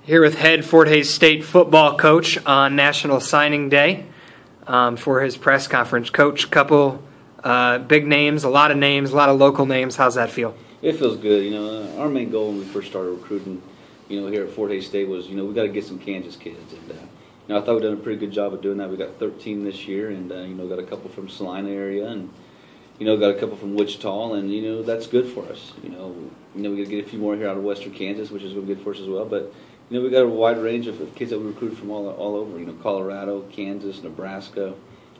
Here with head Fort Hays State football coach on National Signing Day for his press conference. Coach, couple big names, a lot of local names. How's that feel? It feels good. You know, our main goal when we first started recruiting, here at Fort Hays State was, we got to get some Kansas kids. And, I thought we'd done a pretty good job of doing that. We got 13 this year, and, got a couple from Salina area, and, got a couple from Wichita, and, that's good for us. We got to get a few more here out of western Kansas, which is going to be good for us as well. But, we got a wide range of kids that we recruited from all over, Colorado, Kansas, Nebraska,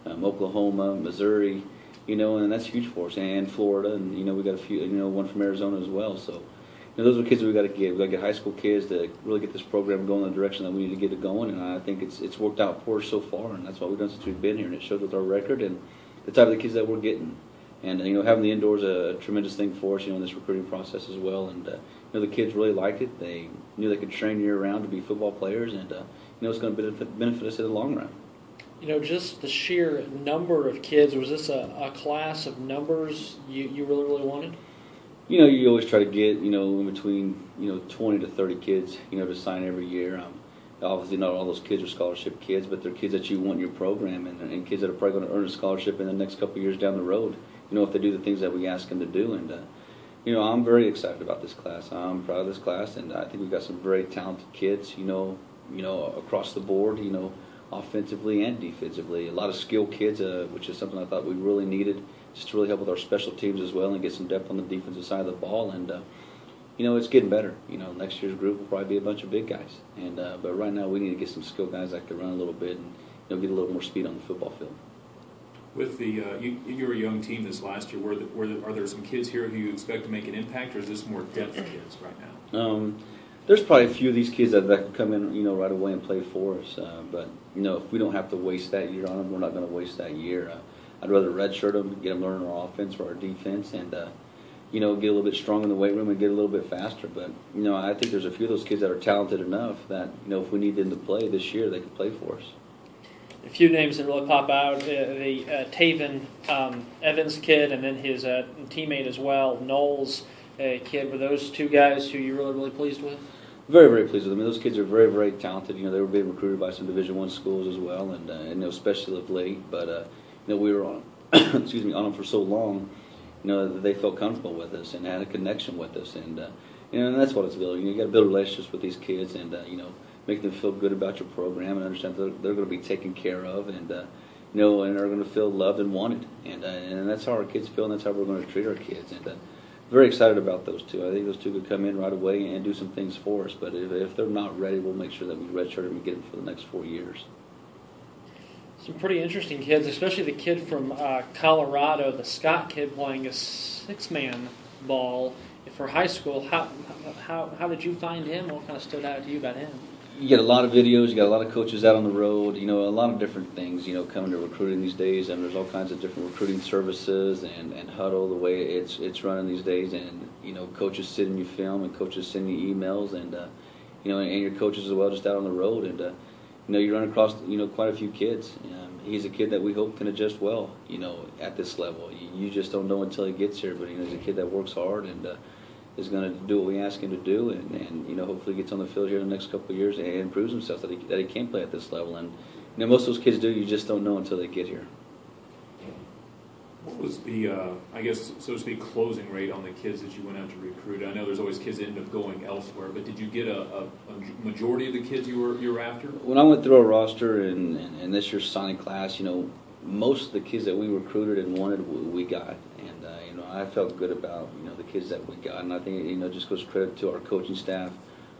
Oklahoma, Missouri, and that's huge for us, and Florida, and, we got a few, one from Arizona as well. So, those are kids that we got to get. We got to get high school kids to really get this program going in the direction that we need to get it going, and I think it's worked out for us so far, and that's what we've done since we've been here, and it shows with our record and the type of the kids that we're getting. And, having the indoors a tremendous thing for us, in this recruiting process as well. And, the kids really liked it. They knew they could train year-round to be football players, and, it's going to benefit us in the long run. Just the sheer number of kids, was this a class of numbers you really, really wanted? You always try to get, in between, 20 to 30 kids, to sign every year. Obviously, not all those kids are scholarship kids, but they're kids that you want in your program, and kids that are probably going to earn a scholarship in the next couple of years down the road, if they do the things that we ask them to do. And, I'm very excited about this class. I'm proud of this class, and I think we've got some very talented kids, across the board, offensively and defensively. A lot of skilled kids, which is something I thought we really needed, just to really help with our special teams as well and get some depth on the defensive side of the ball. And, it's getting better. Next year's group will probably be a bunch of big guys. And but right now we need to get some skilled guys that can run a little bit and get a little more speed on the football field. With the you were a young team this last year. Are there some kids here who you expect to make an impact, or is this more depth kids right now? There's probably a few of these kids that can come in, right away and play for us. But if we don't have to waste that year on them, we're not going to waste that year. I'd rather redshirt them, get them learning our offense or our defense, and get a little bit stronger in the weight room and get a little bit faster. But I think there's a few of those kids that are talented enough that if we need them to play this year, they can play for us. A few names that really pop out: the Taven Evans kid, and then his teammate as well, Knowles kid. Were those two guys who you're really, really pleased with? Very, very pleased with them. Those kids are very, very talented. They were being recruited by some Division I schools as well, and especially of late. But we were on, on them for so long, that they felt comfortable with us and had a connection with us, and and that's what it's building. You got to build relationships with these kids, and make them feel good about your program and understand that they're going to be taken care of, and and are going to feel loved and wanted, and that's how our kids feel, and that's how we're going to treat our kids. And very excited about those two. I think those two could come in right away and do some things for us. But if they're not ready, we'll make sure that we redshirt them and get them for the next 4 years. Some pretty interesting kids, especially the kid from Colorado, the Scott kid playing a six-man ball for high school. How did you find him? What kind of stood out to you about him? You get a lot of videos. You got a lot of coaches out on the road. A lot of different things. Coming to recruiting these days, and there's all kinds of different recruiting services and Huddle, the way it's running these days. And coaches sending you film, and coaches sending you emails, and and your coaches as well, just out on the road. And you run across quite a few kids. He's a kid that we hope can adjust well. At this level, you just don't know until he gets here. But he's a kid that works hard and is going to do what we ask him to do, and hopefully gets on the field here in the next couple of years and proves himself that he can play at this level. And most of those kids do. You just don't know until they get here. What was the, I guess, so to speak, closing rate on the kids that you went out to recruit? I know there's always kids that end up going elsewhere, but did you get a majority of the kids you were after? When I went through our roster and this year's signing class, most of the kids that we recruited and wanted, we got. And, I felt good about, the kids that we got. And I think, just goes credit to our coaching staff,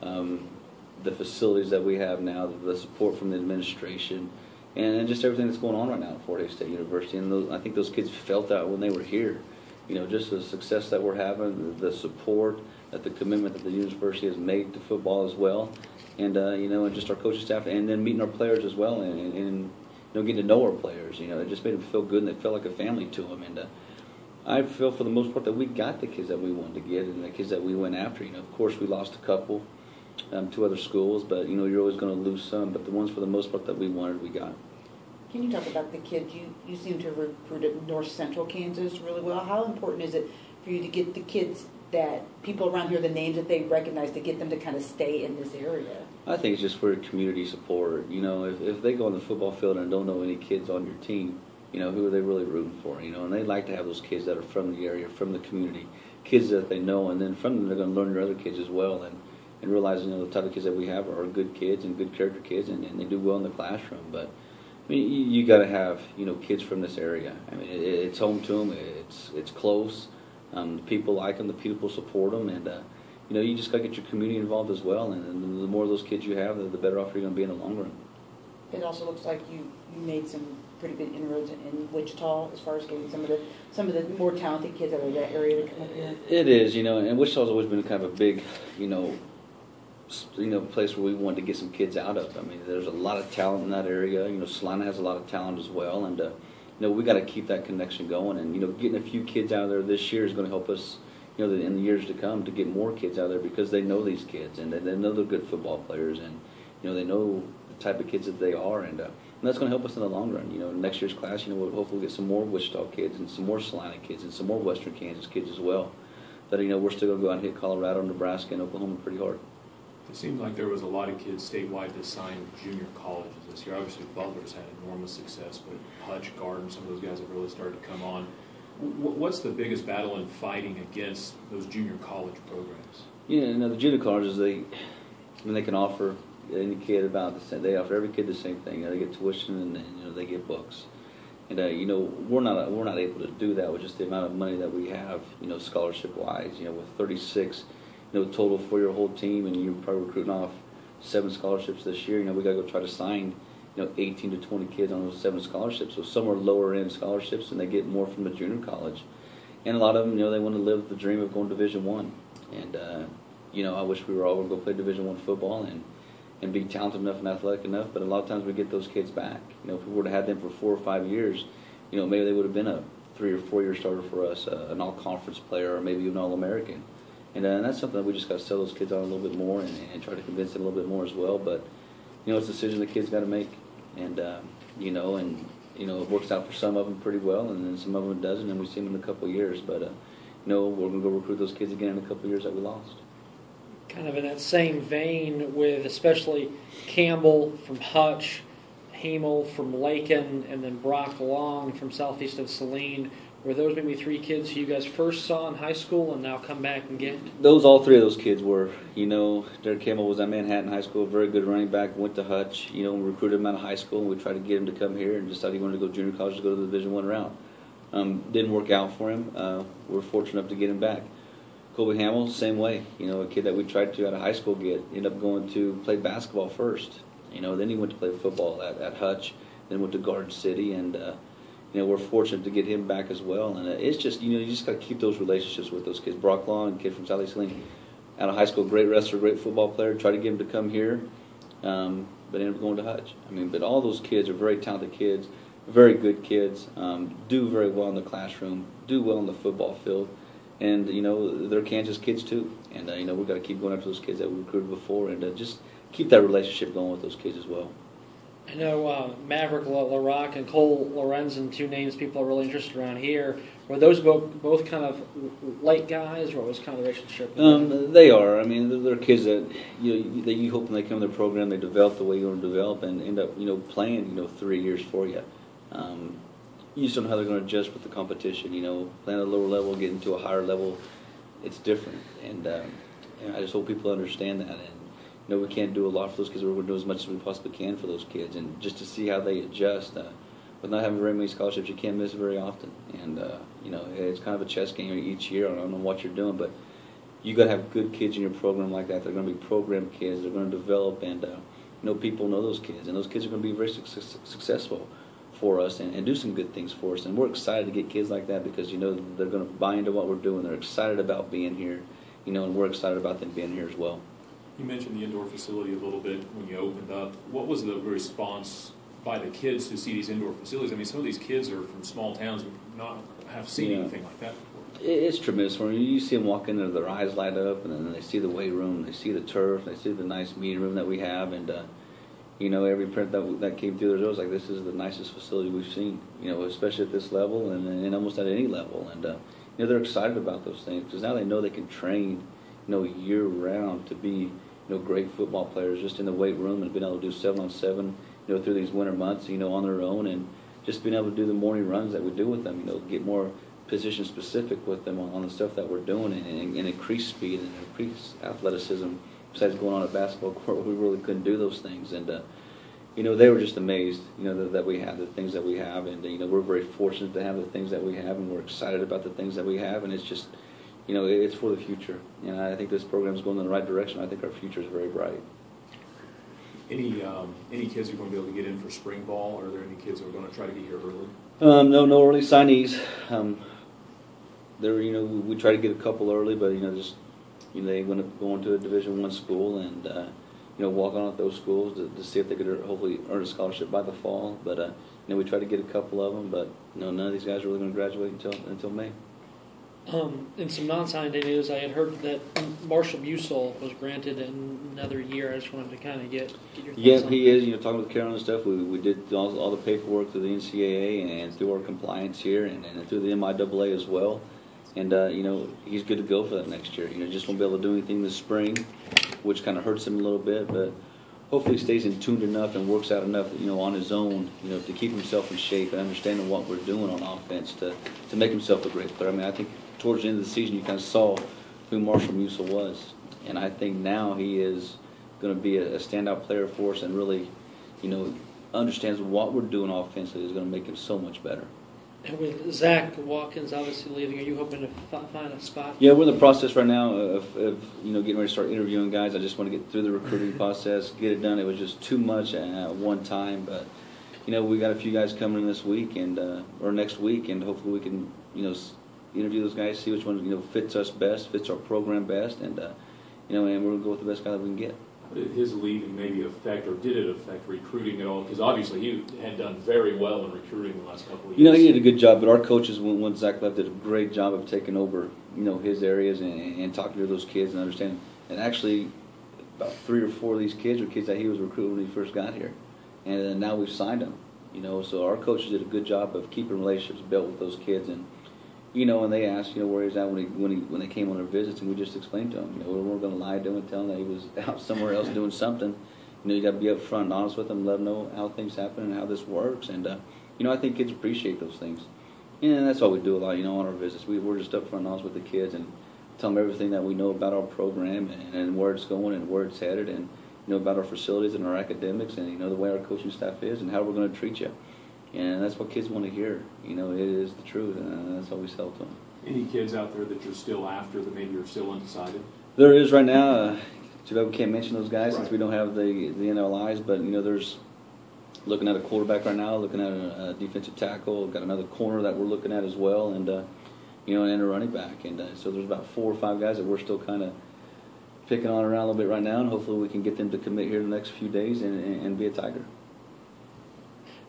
the facilities that we have now, the support from the administration, and just everything that's going on right now at Fort Hays State University. And I think those kids felt that when they were here. Just the success that we're having, the support, the commitment that the university has made to football as well. And, and just our coaching staff, and then meeting our players as well, and getting to know our players. It just made them feel good, and it felt like a family to them. And I feel for the most part that we got the kids that we wanted to get and the kids that we went after. Of course, we lost a couple to other schools, but you're always going to lose some. But the ones for the most part that we wanted, we got. Can you talk about the kids? You seem to have recruited North Central Kansas really well. How important is it for you to get the kids that people around here, the names that they recognize to get them to kind of stay in this area? I think it's just for community support. You know, if they go on the football field and don't know any kids on your team, you know, who are they really rooting for? You know, and they like to have those kids that are from the area, from the community, kids that they know, and then from them they're going to learn their other kids as well, and realize, you know, the type of kids that we have are good kids and good character kids, and they do well in the classroom. But I mean, you got to have, you know, kids from this area. I mean, it's home to them. It's close. The people like them. The people support them, and you know, you just got to get your community involved as well. And the more of those kids you have, the better off you're going to be in the long run. It also looks like you made some pretty good inroads in Wichita as far as getting some of the more talented kids out of that area to come up here. It is, you know, and Wichita's always been kind of a big, you know, place where we wanted to get some kids out of. I mean, there's a lot of talent in that area. You know, Salina has a lot of talent as well, and you know, we got to keep that connection going. And you know, getting a few kids out of there this year is going to help us, you know, in the years to come, to get more kids out there, because they know these kids and they know they're good football players, and you know, they know the type of kids that they are, and that's going to help us in the long run. You know, next year's class, you know, we'll hopefully get some more Wichita kids and some more Salina kids and some more Western Kansas kids as well. But you know, we're still going to go out and hit Colorado, Nebraska, and Oklahoma pretty hard. It seems like there was a lot of kids statewide that signed junior colleges this year. Obviously, Butler's had enormous success, but Hutch, Garden, some of those guys have really started to come on. What's the biggest battle in fighting against those junior college programs? Yeah, you know, the junior colleges, they can offer any kid about the same. They offer every kid the same thing. You know, they get tuition and you know, they get books. And you know, we're not able to do that with just the amount of money that we have. You know, scholarship wise. You know, with 36. You know, total for your whole team, and you're probably recruiting off 7 scholarships this year. You know, we got to go try to sign, you know, 18 to 20 kids on those 7 scholarships. So some are lower end scholarships, and they get more from the junior college. And a lot of them, you know, they want to live the dream of going to Division I. And you know, I wish we were all going to go play Division I football and be talented enough and athletic enough. But a lot of times we get those kids back. You know, if we were to have them for 4 or 5 years, you know, maybe they would have been a 3 or 4 year starter for us, an all-conference player, or maybe even all-American. And that's something that we just got to sell those kids on a little bit more and try to convince them a little bit more as well. But, you know, it's a decision the kids got to make. And, you know, it works out for some of them pretty well, and then some of them it doesn't, and we see them in a couple of years. But, you know, we're going to go recruit those kids again in a couple of years that we lost. Kind of in that same vein with especially Campbell from Hutch, Hamel from Lakin, and then Brock Long from southeast of Saline. Were those maybe 3 kids who you guys first saw in high school and now come back and get? All 3 of those kids were. You know, Derek Campbell was at Manhattan High School, very good running back, went to Hutch. You know, we recruited him out of high school, and we tried to get him to come here, and decided he wanted to go junior college to go to the Division I route. Didn't work out for him. We're fortunate enough to get him back. Colby Hamill, same way. You know, a kid that we tried to out of high school get, ended up going to play basketball first. You know, then he went to play football at Hutch, then went to Garden City, and you know, we're fortunate to get him back as well. And it's just, you know, you just got to keep those relationships with those kids. Brock Long, kid from Southeast Saline, out of high school, great wrestler, great football player. Try to get him to come here, but ended up going to Hutch. I mean, but all those kids are very talented kids, very good kids, do very well in the classroom, do well in the football field. And, you know, they're Kansas kids too. And, you know, we've got to keep going after those kids that we recruited before, and just keep that relationship going with those kids as well. I know Maverick LaRock and Cole Lorenzen, 2 names people are really interested around here. Were those both kind of late guys, or what was kind of the relationship? They are. I mean, they're kids that you hope when they come to the program they develop the way you want to develop and end up, you know, playing, you know, 3 years for you. You just don't know how they're going to adjust with the competition. You know, playing at a lower level, getting to a higher level, it's different. And I just hope people understand that. And you know, we can't do a lot for those kids. We're going to do as much as we possibly can for those kids, and just to see how they adjust. With not having very many scholarships, you can't miss very often. And you know, it's kind of a chess game each year. I don't know what you're doing, but you got to have good kids in your program like that. They're going to be program kids. They're going to develop, and you know, people know those kids, and those kids are going to be very successful for us and do some good things for us. And we're excited to get kids like that because, you know, they're going to buy into what we're doing. They're excited about being here, you know, and we're excited about them being here as well. You mentioned the indoor facility a little bit when you opened up. What was the response by the kids to see these indoor facilities? I mean, some of these kids are from small towns who not have seen anything like that before. It's tremendous for them. You see them walk in there, their eyes light up, and then they see the weight room, they see the turf, they see the nice meeting room that we have, and you know, every print that came through their doors, like, this is the nicest facility we've seen, you know, especially at this level and almost at any level. And they're excited about those things because now they know they can train, year round to be, great football players just in the weight room and being able to do 7-on-7, through these winter months, on their own, and just being able to do the morning runs that we do with them, get more position specific with them on the stuff that we're doing and increase speed and increase athleticism. Besides going on a basketball court, we really couldn't do those things. And, they were just amazed, that we have the things that we have. And, we're very fortunate to have the things that we have, and we're excited about the things that we have. And it's just, it's for the future. And I think this program is going in the right direction. I think our future is very bright. Any kids who are going to be able to get in for spring ball? Are there any kids who are going to try to get here early? No early signees. We try to get a couple early, but they want to go into a Division I school and walk on at those schools to see if they could hopefully earn a scholarship by the fall. But we try to get a couple of them, but none of these guys are really going to graduate until May. In some non-Sunday news, I had heard that Marshall Busel was granted another year. I just wanted to kind of get your thoughts on he is. Talking with Karen and stuff, we did all the paperwork through the NCAA and through our compliance here and through the MIAA as well. And, he's good to go for that next year. Just won't be able to do anything this spring, which kind of hurts him a little bit, but hopefully he stays in tuned enough and works out enough, on his own, to keep himself in shape and understanding what we're doing on offense to make himself a great player. I mean, I think towards the end of the season you kind of saw who Marshall Musel was, and I think now he is going to be a standout player for us and really, understands what we're doing offensively is going to make him so much better. And with Zach Watkins obviously leaving, are you hoping to find a spot? Yeah, we're in the process right now of getting ready to start interviewing guys. I just want to get through the recruiting process, get it done. It was just too much at one time, but we got a few guys coming in this week and or next week, and hopefully we can interview those guys, see which one fits us best, fits our program best, and and we're gonna go with the best guy that we can get. Did his leaving maybe affect, or did it affect recruiting at all? Because obviously he had done very well in recruiting the last couple of years. He did a good job, but our coaches, when Zach left, did a great job of taking over, his areas and talking to those kids and understanding. And actually, about 3 or 4 of these kids were kids that he was recruiting when he first got here, and now we've signed them. So our coaches did a good job of keeping relationships built with those kids, and and they asked, where he's at when they came on their visits, and we just explained to them, we weren't going to lie to him and tell him that he was out somewhere else doing something. You got to be upfront and honest with them, and let them know how things happen and how this works. And I think kids appreciate those things, and that's all we do a lot. On our visits, we're just upfront and honest with the kids and tell them everything that we know about our program and where it's going and where it's headed, and about our facilities and our academics, and the way our coaching staff is and how we're going to treat you. And that's what kids want to hear. It is the truth, and that's how we sell to them. Any kids out there that you're still after that maybe are still undecided? There is right now. Too bad we can't mention those guys right. Since we don't have the NLIs, but there's looking at a quarterback right now, looking at a defensive tackle, got another corner that we're looking at as well, and and a running back. And so there's about 4 or 5 guys that we're still kind of picking on around a little bit right now, and hopefully we can get them to commit here in the next few days and be a Tiger.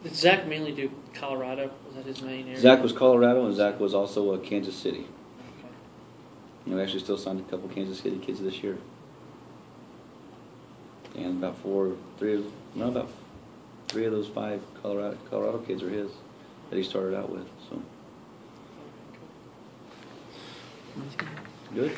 Did Zach mainly do Colorado? Was that his main area? Zach was Colorado, and Zach was also Kansas City. Okay. We actually still signed a couple Kansas City kids this year. And about 3 of those 5 Colorado kids are his that he started out with. So good.